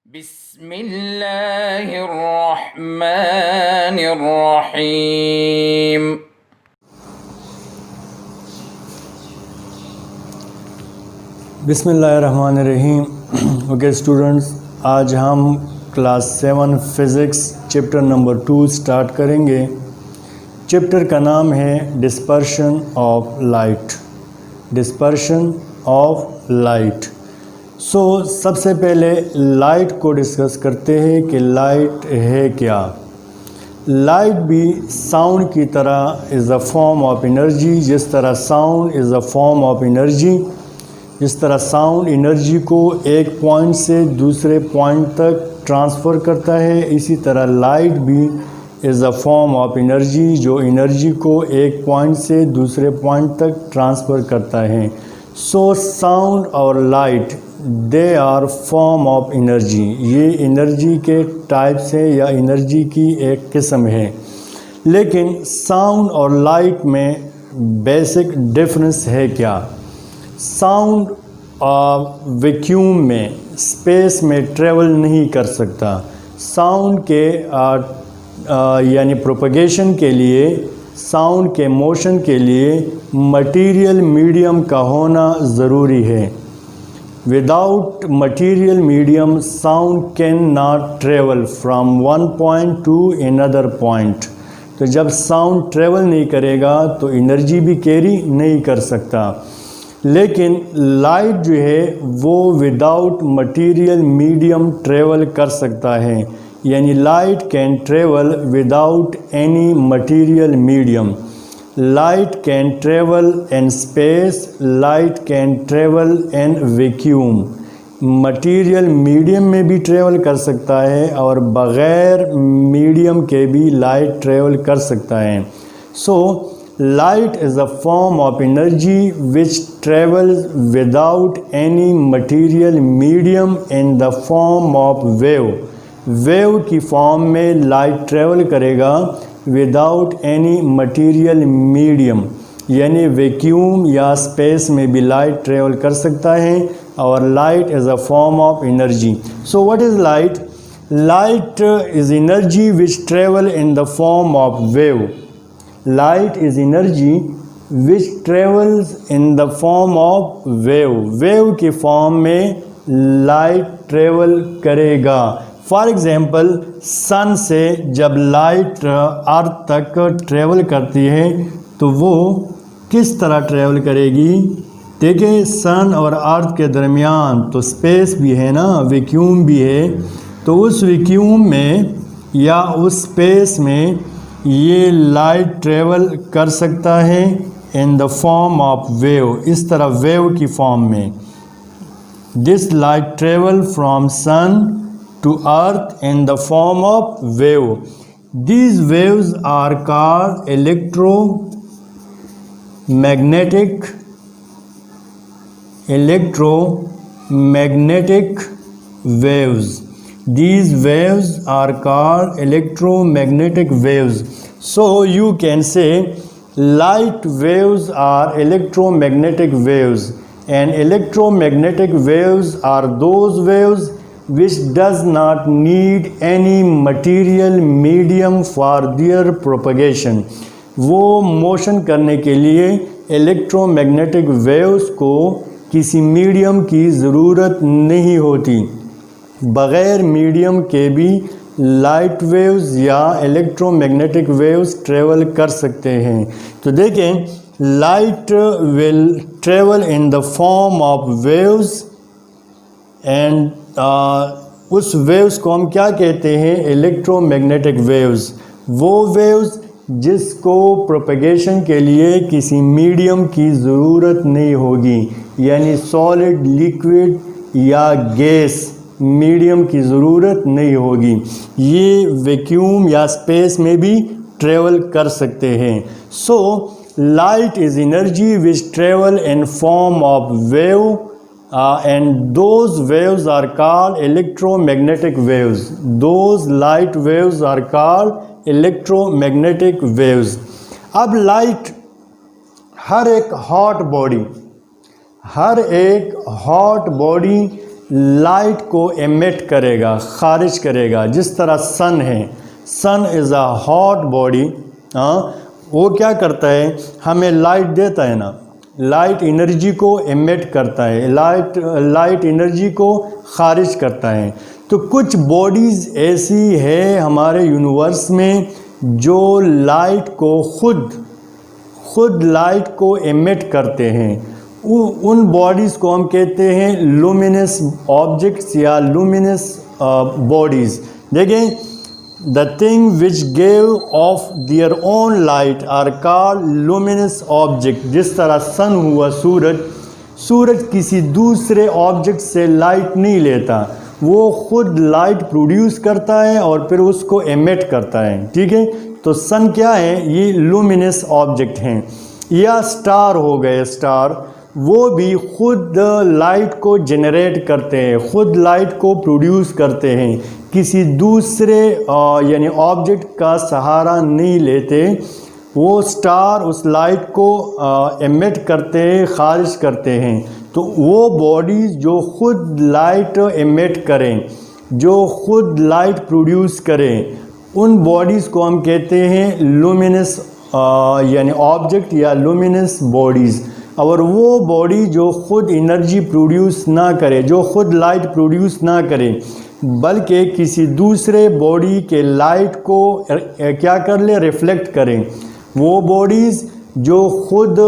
बिस्मिल्लाहिर्रहमानिर्रहीम। बिस्मिल्लाहिर्रहमानिर्रहीम। Okay students, आज हम class 7 physics chapter number 2 start करेंगे। चैप्टर का नाम है dispersion of light. Dispersion of light. सबसे पहले लाइट को डिस्कस करते हैं कि लाइट है क्या। लाइट भी साउंड की तरह is a form of energy. जिस तरह sound is a form of energy, जिस तरह साउंड एनर्जी को एक पॉइंट से दूसरे पॉइंट तक ट्रांसफ़र करता है, इसी तरह लाइट भी is a form of energy जो एनर्जी को एक पॉइंट से दूसरे पॉइंट तक ट्रांसफ़र करता है। साउंड और light they are form of energy. ये एनर्जी के टाइप्स है या एनर्जी की एक किस्म है। लेकिन साउंड और लाइट में बेसिक डिफरेंस है क्या। साउंड वैक्यूम में, स्पेस में ट्रेवल नहीं कर सकता। साउंड के यानी प्रोपगेशन के लिए, साउंड के मोशन के लिए मटेरियल मीडियम का होना ज़रूरी है। Without material medium sound can not travel from one point to another point. तो जब साउंड ट्रेवल नहीं करेगा तो एनर्जी भी कैरी नहीं कर सकता। लेकिन लाइट जो है वो विदाउट मटेरियल मीडियम ट्रेवल कर सकता है, यानी light can travel without any material medium. Light can travel in space, light can travel in vacuum. Material medium में भी ट्रेवल कर सकता है और बग़ैर मीडियम के भी लाइट ट्रेवल कर सकता है। Light is a form of energy which travels without any material medium in the form of wave. Wave की फॉर्म में लाइट ट्रेवल करेगा विदाउट एनी मटेरियल मीडियम, यानी वैक्यूम या स्पेस में भी लाइट ट्रेवल कर सकता है और light is a form of energy. So what is light? Light is energy which travel in the form of wave. Light is energy which travels in the form of wave. Wave की form में light travel करेगा। For example, सन से जब light अर्थ तक travel करती है तो वो किस तरह ट्रेवल करेगी। देखिए, सन और अर्थ के दरमियान तो स्पेस भी है ना, वैक्यूम भी है। तो उस वैक्यूम में या उस स्पेस में ये लाइट ट्रेवल कर सकता है in the form of wave, इस तरह वेव की फॉर्म में। This light travel from sun to earth in the form of wave. These waves are called electromagnetic waves. These waves are called electromagnetic waves. So you can say light waves are electromagnetic waves, and electromagnetic waves are those waves which does not need any material medium for their propagation. वो motion करने के लिए electromagnetic waves को किसी medium की ज़रूरत नहीं होती। बग़ैर मीडियम के भी लाइट वेव्स या इलेक्ट्रोमैग्नेटिक वेव्स ट्रेवल कर सकते हैं। तो देखें, light will travel in the form of waves and उस वेव्स को हम क्या कहते हैं? Electromagnetic waves. वो वेव्स जिसको प्रोपगेशन के लिए किसी मीडियम की ज़रूरत नहीं होगी, यानी सॉलिड, लिक्विड या गैस मीडियम की ज़रूरत नहीं होगी। ये वैक्यूम या स्पेस में भी ट्रेवल कर सकते हैं। Light is energy which travel in form of wave and those waves are called electromagnetic waves. Those light waves are called electromagnetic waves. अब लाइट हर एक हॉट बॉडी लाइट को एमिट करेगा, खारिज करेगा। जिस तरह सन है, सन इज़ अ हॉट बॉडी, वो क्या करता है, हमें लाइट देता है ना, लाइट एनर्जी को एमिट करता है, लाइट एनर्जी को खारिज करता है। तो कुछ बॉडीज़ ऐसी है हमारे यूनिवर्स में जो लाइट को खुद लाइट को एमिट करते हैं। उन बॉडीज़ को हम कहते हैं लुमिनस ऑब्जेक्ट्स या लुमिनस बॉडीज़। देखें, the thing which gave off their own light are called luminous object. जिस तरह सन हुआ, सूरज किसी दूसरे ऑब्जेक्ट से लाइट नहीं लेता, वो खुद लाइट प्रोड्यूस करता है और फिर उसको एमिट करता है। ठीक है, तो सन क्या है, ये लुमिनस ऑब्जेक्ट हैं। या स्टार हो गए, स्टार वो भी खुद लाइट को जनरेट करते हैं, खुद लाइट को प्रोड्यूस करते हैं, किसी दूसरे यानी ऑब्जेक्ट का सहारा नहीं लेते। वो स्टार उस लाइट को एमिट करते हैं, खारिज करते हैं। तो वो बॉडीज़ जो खुद लाइट एमिट करें, जो खुद लाइट प्रोड्यूस करें, उन बॉडीज़ को हम कहते हैं लुमिनस यानी ऑब्जेक्ट या लुमिनस बॉडीज़। और वो बॉडी जो खुद एनर्जी प्रोड्यूस ना करे, जो खुद लाइट प्रोड्यूस ना करे, बल्कि किसी दूसरे बॉडी के लाइट को क्या कर ले, रिफ्लेक्ट करें, वो बॉडीज़ जो खुद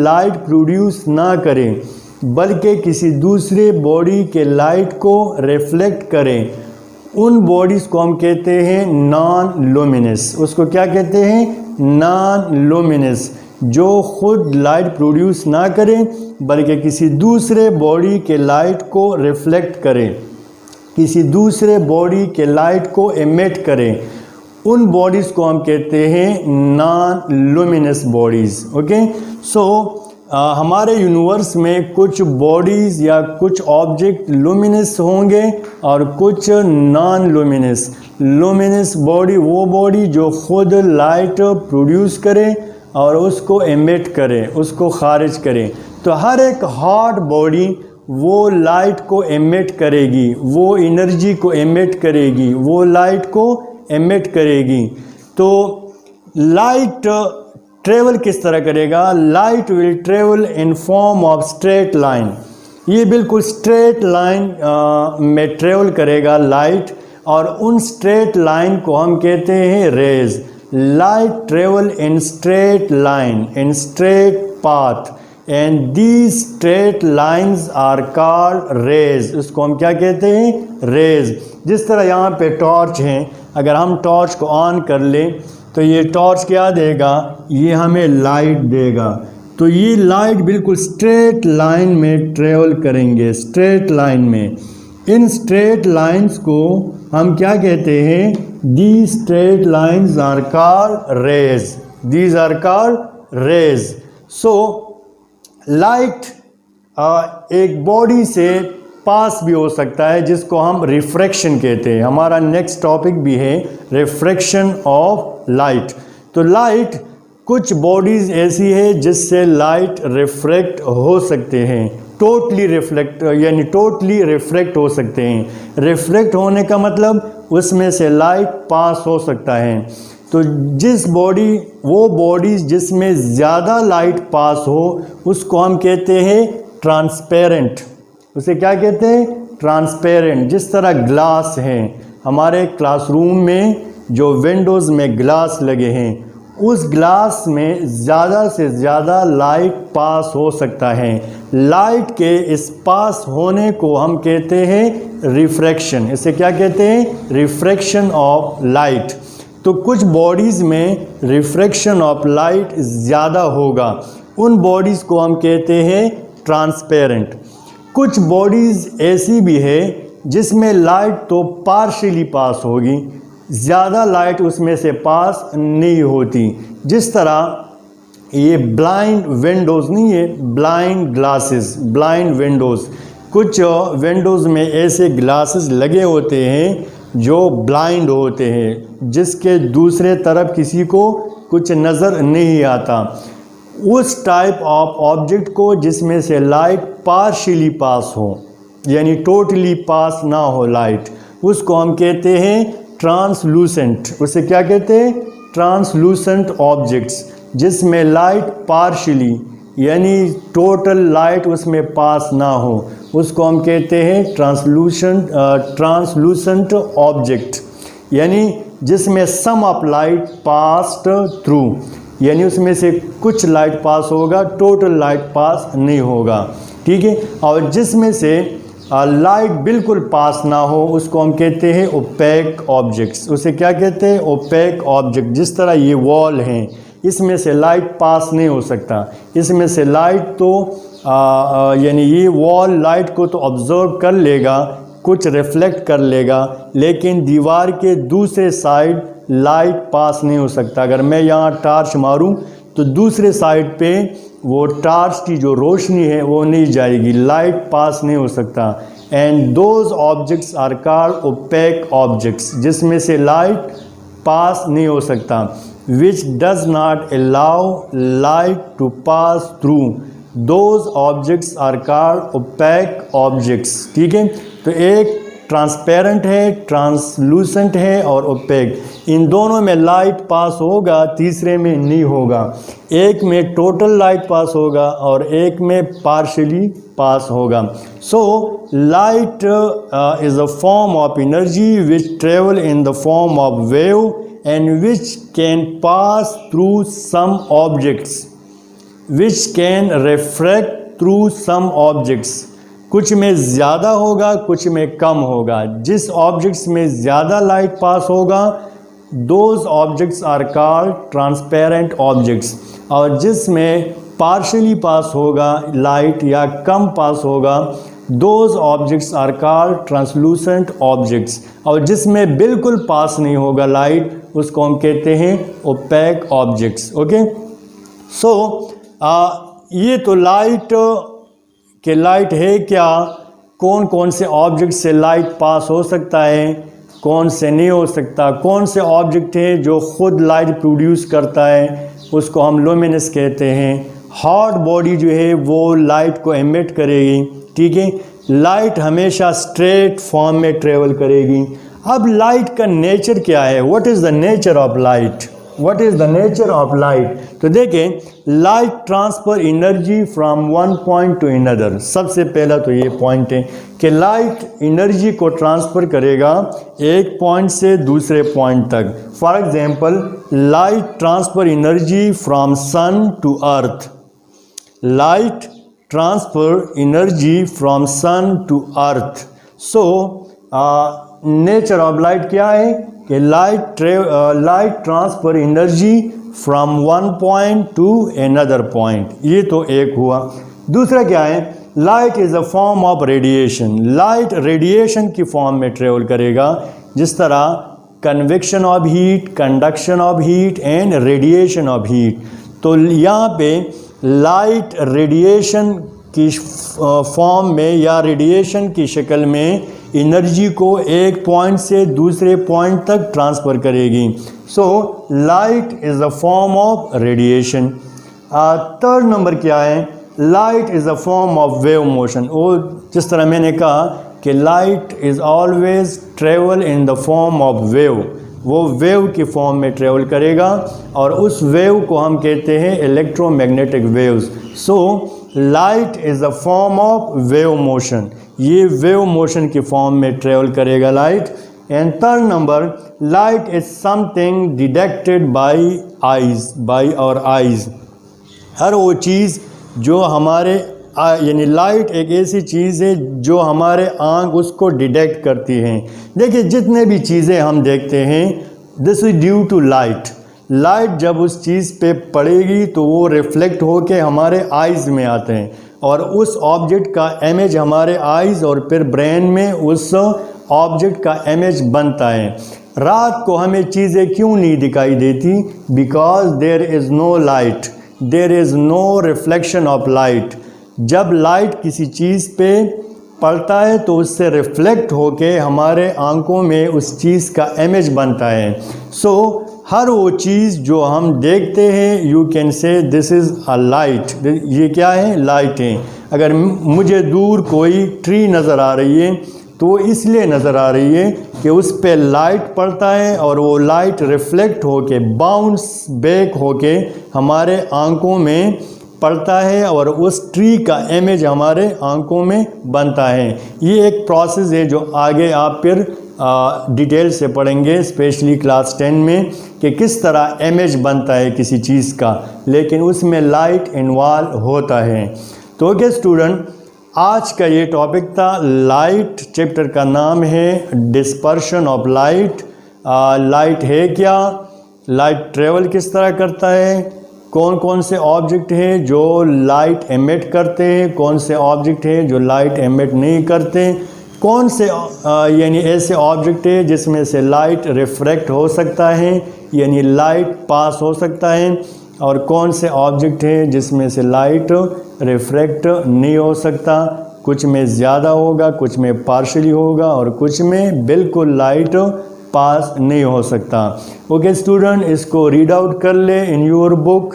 लाइट प्रोड्यूस ना करें बल्कि किसी दूसरे बॉडी के लाइट को रिफ्लेक्ट करें, उन बॉडीज़ को हम कहते हैं नॉन लुमिनस। उसको क्या कहते हैं, नॉन लुमिनस। जो खुद लाइट प्रोड्यूस ना करें बल्कि किसी दूसरे बॉडी के लाइट को रिफ्लेक्ट करें, किसी दूसरे बॉडी के लाइट को एमिट करें, उन बॉडीज़ को हम कहते हैं नॉन लुमिनस बॉडीज़। ओके, सो हमारे यूनिवर्स में कुछ बॉडीज़ या कुछ ऑब्जेक्ट लुमिनस होंगे और कुछ नॉन लुमिनस। लुमिनस बॉडी वो बॉडी जो खुद लाइट प्रोड्यूस करे और उसको एमिट करे, उसको खारिज करे। तो हर एक हॉट बॉडी वो लाइट को एमिट करेगी, वो एनर्जी को एमिट करेगी, वो लाइट को एमिट करेगी। तो लाइट ट्रेवल किस तरह करेगा, light will travel in form of straight line. ये बिल्कुल स्ट्रेट लाइन में ट्रेवल करेगा लाइट, और उन स्ट्रेट लाइन को हम कहते हैं rays. Light travel in straight line, in straight path, and these straight lines are called rays. इसको हम क्या कहते हैं, रेज। जिस तरह यहाँ पे टॉर्च हैं, अगर हम टॉर्च को ऑन कर लें तो ये टॉर्च क्या देगा, ये हमें लाइट देगा। तो ये लाइट बिल्कुल स्ट्रेट लाइन में ट्रेवल करेंगे, स्ट्रेट लाइन में। इन स्ट्रेट लाइंस को हम क्या कहते हैं, these straight lines are called rays, these are called rays. So light एक बॉडी से पास भी हो सकता है, जिसको हम रिफ्रैक्शन कहते हैं। हमारा नेक्स्ट टॉपिक भी है रिफ्रैक्शन ऑफ लाइट। तो लाइट, कुछ बॉडीज़ ऐसी है जिससे लाइट रिफ्रैक्ट हो सकते हैं, टोटली रिफ्लेक्ट यानी टोटली रिफ्रैक्ट हो सकते हैं। रिफ्रैक्ट होने का मतलब उसमें से लाइट पास हो सकता है। तो जिस बॉडी, वो बॉडीज़ जिसमें ज़्यादा लाइट पास हो, उसको हम कहते हैं ट्रांसपेरेंट। उसे क्या कहते हैं, ट्रांसपेरेंट। जिस तरह ग्लास हैं, हमारे क्लासरूम में जो विंडोज़ में ग्लास लगे हैं, उस ग्लास में ज़्यादा से ज़्यादा लाइट पास हो सकता है। लाइट के इस पास होने को हम कहते हैं रिफ्रैक्शन। इसे क्या कहते हैं, रिफ्रैक्शन ऑफ लाइट। तो कुछ बॉडीज़ में रिफ्रैक्शन ऑफ लाइट ज़्यादा होगा, उन बॉडीज़ को हम कहते हैं ट्रांसपेरेंट। कुछ बॉडीज़ ऐसी भी है जिसमें लाइट तो पार्शियली पास होगी, ज़्यादा लाइट उसमें से पास नहीं होती। जिस तरह ये ब्लाइंड विंडोज़ नहीं है, ब्लाइंड ग्लासेस, ब्लाइंड विंडोज़। कुछ विंडोज़ में ऐसे ग्लासेस लगे होते हैं जो ब्लाइंड होते हैं, जिसके दूसरे तरफ किसी को कुछ नज़र नहीं आता। उस टाइप ऑफ ऑब्जेक्ट को जिसमें से लाइट पार्शियली पास हो, यानी टोटली पास ना हो लाइट, उसको हम कहते हैं ट्रांसलूसेंट। उसे क्या कहते हैं? ट्रांसलूसेंट ऑब्जेक्ट्स, जिसमें लाइट पार्शियली यानी टोटल लाइट उसमें पास ना हो, उसको हम कहते हैं ट्रांसलूसेंट ऑब्जेक्ट, यानी जिसमें सम ऑफ लाइट पास्ड थ्रू, यानी उसमें से कुछ लाइट पास होगा, टोटल लाइट पास नहीं होगा, ठीक है। और जिसमें से लाइट बिल्कुल पास ना हो, उसको हम कहते हैं ओपेक ऑब्जेक्ट्स। उसे क्या कहते हैं? Opaque object. जिस तरह ये वॉल हैं, इसमें से लाइट पास नहीं हो सकता, इसमें से लाइट तो यानी ये वॉल लाइट को तो ऑब्जर्व कर लेगा, कुछ रिफ्लेक्ट कर लेगा, लेकिन दीवार के दूसरे साइड लाइट पास नहीं हो सकता। अगर मैं यहाँ टॉर्च मारूं तो दूसरे साइड पे वो टॉर्च की जो रोशनी है वो नहीं जाएगी, लाइट पास नहीं हो सकता। And those objects are called opaque objects, जिसमें से लाइट पास नहीं हो सकता। Which does not allow light to pass through, those objects are called opaque objects, ठीक है। तो एक ट्रांसपेरेंट है, ट्रांसलूसेंट है और ओपेक, इन दोनों में लाइट पास होगा, तीसरे में नहीं होगा। एक में टोटल लाइट पास होगा और एक में पार्शियली पास होगा। So light is a form of energy which travel in the form of wave and which can pass through some objects, which can refract through some objects. कुछ में ज़्यादा होगा, कुछ में कम होगा। जिस ऑब्जेक्ट्स में ज़्यादा लाइट पास होगा, those objects are called transparent objects, और जिसमें पार्शियली पास होगा लाइट या कम पास होगा, those objects are called translucent objects, और जिसमें बिल्कुल पास नहीं होगा लाइट, उसको हम कहते हैं ओपेक ऑब्जेक्ट्स। ओके, सो ये तो लाइट कि लाइट है क्या, कौन कौन से ऑब्जेक्ट से लाइट पास हो सकता है, कौन से नहीं हो सकता, कौन से ऑब्जेक्ट है जो खुद लाइट प्रोड्यूस करता है, उसको हम लुमिनस कहते हैं। हॉट बॉडी जो है वो लाइट को एमिट करेगी, ठीक है। लाइट हमेशा स्ट्रेट फॉर्म में ट्रेवल करेगी। अब लाइट का नेचर क्या है? What is the nature of light? What is the nature of light? तो देखें, light transfer energy from one point to another. सबसे पहला तो ये पॉइंट है कि लाइट एनर्जी को ट्रांसफ़र करेगा एक पॉइंट से दूसरे पॉइंट तक। For example, light transfer energy from sun to earth. Light transfer energy from sun to earth. So nature of light क्या है कि light transfer energy from one point to another point. ये तो एक हुआ। दूसरा क्या है? Light is a form of radiation. Light radiation की फॉर्म में ट्रेवल करेगा, जिस तरह convection of heat, conduction of heat and radiation of heat. तो यहाँ पे लाइट रेडिएशन की फॉर्म में या रेडिएशन की शक्ल में एनर्जी को एक पॉइंट से दूसरे पॉइंट तक ट्रांसफ़र करेगी। सो light is a form of radiation. Third number क्या है? Light is a form of wave motion. वो जिस तरह मैंने कहा कि light is always travel in the form of wave, वो वेव की फॉर्म में ट्रेवल करेगा और उस वेव को हम कहते हैं electromagnetic waves. So light is a form of wave motion. ये वेव मोशन की फॉर्म में ट्रेवल करेगा light. And third number, light is something detected by eyes, by our eyes. हर वो चीज़ जो हमारे यानी लाइट एक ऐसी चीज़ है जो हमारे आँख उसको डिटेक्ट करती हैं। देखिए, जितने भी चीज़ें हम देखते हैं, this is due to light. Light जब उस चीज़ पे पड़ेगी तो वो रिफ्लेक्ट होके हमारे आइज़ में आते हैं और उस ऑब्जेक्ट का इमेज हमारे आइज़ और फिर ब्रेन में उस ऑब्जेक्ट का इमेज बनता है। रात को हमें चीज़ें क्यों नहीं दिखाई देती? Because there is no light, there is no reflection of light. जब लाइट किसी चीज़ पे पड़ता है तो उससे रिफ्लेक्ट होके हमारे आंखों में उस चीज़ का इमेज बनता है। सो हर वो चीज़ जो हम देखते हैं, you can say this is a light. ये क्या है? लाइट है। अगर मुझे दूर कोई ट्री नज़र आ रही है तो इसलिए नज़र आ रही है कि उस पे लाइट पड़ता है और वो लाइट रिफ्लेक्ट होके बाउंस बैक होके हमारे आंखों में पड़ता है और उस ट्री का इमेज हमारे आंखों में बनता है। ये एक प्रोसेस है जो आगे आप फिर डिटेल से पढ़ेंगे, स्पेशली क्लास 10 में, कि किस तरह इमेज बनता है किसी चीज़ का, लेकिन उसमें लाइट इन्वॉल्व होता है। तो ओके स्टूडेंट, आज का ये टॉपिक था लाइट। चैप्टर का नाम है डिस्पर्शन ऑफ लाइट। लाइट है क्या, लाइट ट्रेवल किस तरह करता है, कौन कौन से ऑब्जेक्ट हैं जो लाइट एमिट करते हैं, कौन से ऑब्जेक्ट हैं जो लाइट एमिट नहीं करते, कौन से यानी ऐसे ऑब्जेक्ट है जिसमें से लाइट रिफ्रैक्ट हो सकता है यानी लाइट पास हो सकता है, और कौन से ऑब्जेक्ट है जिसमें से लाइट रिफ्रैक्ट नहीं हो सकता। कुछ में ज़्यादा होगा, कुछ में पार्शली होगा और कुछ में बिल्कुल लाइट पास नहीं हो सकता। ओके स्टूडेंट, इसको रीड आउट कर ले इन योर बुक,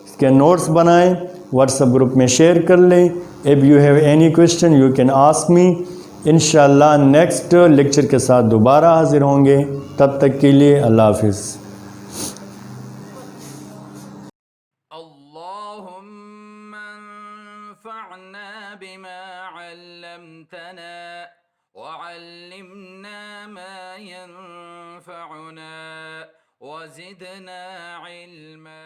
इसके नोट्स बनाएं, व्हाट्सएप ग्रुप में शेयर कर लें। If you have any question you can ask me. इंशाल्लाह नेक्स्ट लेक्चर के साथ दोबारा हाजिर होंगे। तब तक के लिए अल्लाह हाफिज़। अल्लाहुम्मा अंफ़अना बिमा अल्लमतना वअल्लिमना मा यंफ़अुना वज़िदना इल्मा।